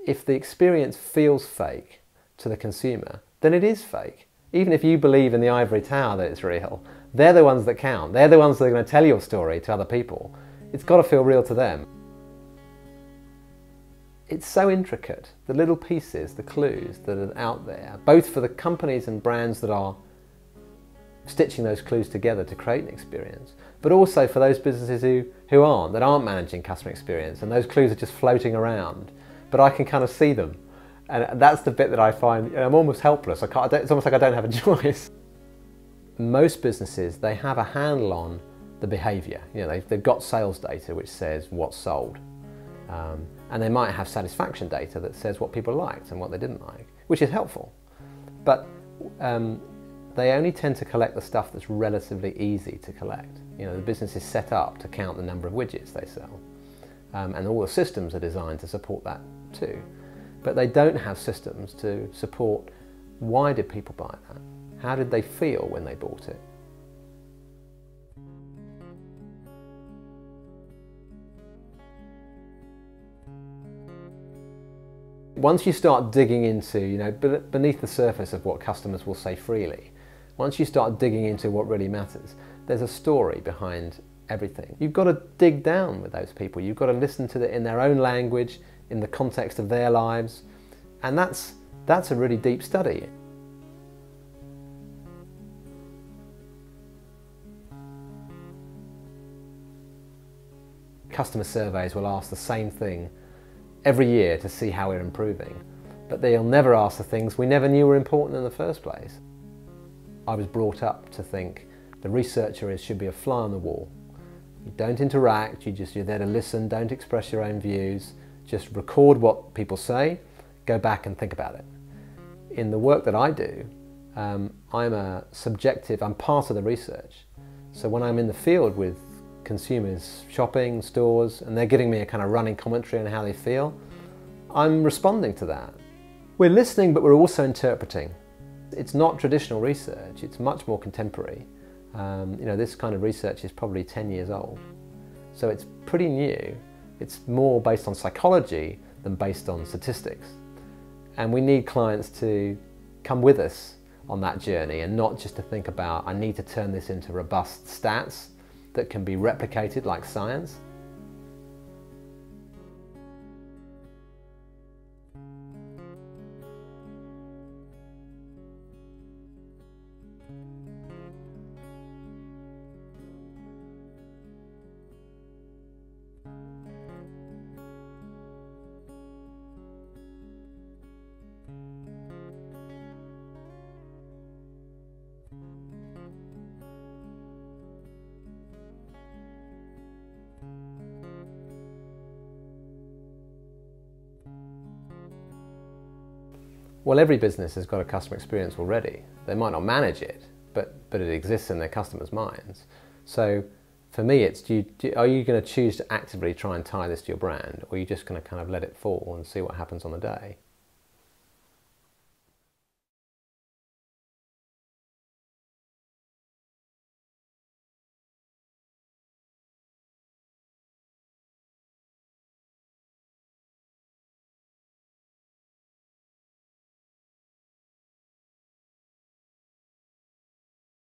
if the experience feels fake to the consumer, then it is fake. Even if you believe in the ivory tower that it's real, they're the ones that count. They're the ones that are going to tell your story to other people. It's got to feel real to them. It's so intricate, the little pieces, the clues that are out there, both for the companies and brands that are stitching those clues together to create an experience, but also for those businesses who aren't, that aren't managing customer experience, and those clues are just floating around, but I can kind of see them. And that's the bit that I find, I'm almost helpless. It's almost like I don't have a choice. Most businesses, they have a handle on the behaviour. They've got sales data which says what's sold. And they might have satisfaction data that says what people liked and what they didn't like, which is helpful. But they only tend to collect the stuff that's relatively easy to collect. The business is set up to count the number of widgets they sell. And all the systems are designed to support that too. But they don't have systems to support why did people buy that? How did they feel when they bought it? Once you start digging into, beneath the surface of what customers will say freely, once you start digging into what really matters, there's a story behind everything. You've got to dig down with those people. You've got to listen to it in their own language, in the context of their lives, and that's a really deep study. Customer surveys will ask the same thing every year to see how we're improving, but they'll never ask the things we never knew were important in the first place. I was brought up to think the researcher should be a fly on the wall. You don't interact, you're there to listen, don't express your own views, just record what people say, go back and think about it. In the work that I do, I'm part of the research. So when I'm in the field with consumers shopping, stores, and they're giving me a kind of running commentary on how they feel, I'm responding to that. We're listening, but we're also interpreting. It's not traditional research, it's much more contemporary. This kind of research is probably 10 years old. So it's pretty new. It's more based on psychology than based on statistics. And we need clients to come with us on that journey and not just to think about, I need to turn this into robust stats that can be replicated like science. Well, every business has got a customer experience already. They might not manage it, but it exists in their customers' minds. So for me, it's are you going to choose to actively try and tie this to your brand, or are you just going to kind of let it fall and see what happens on the day?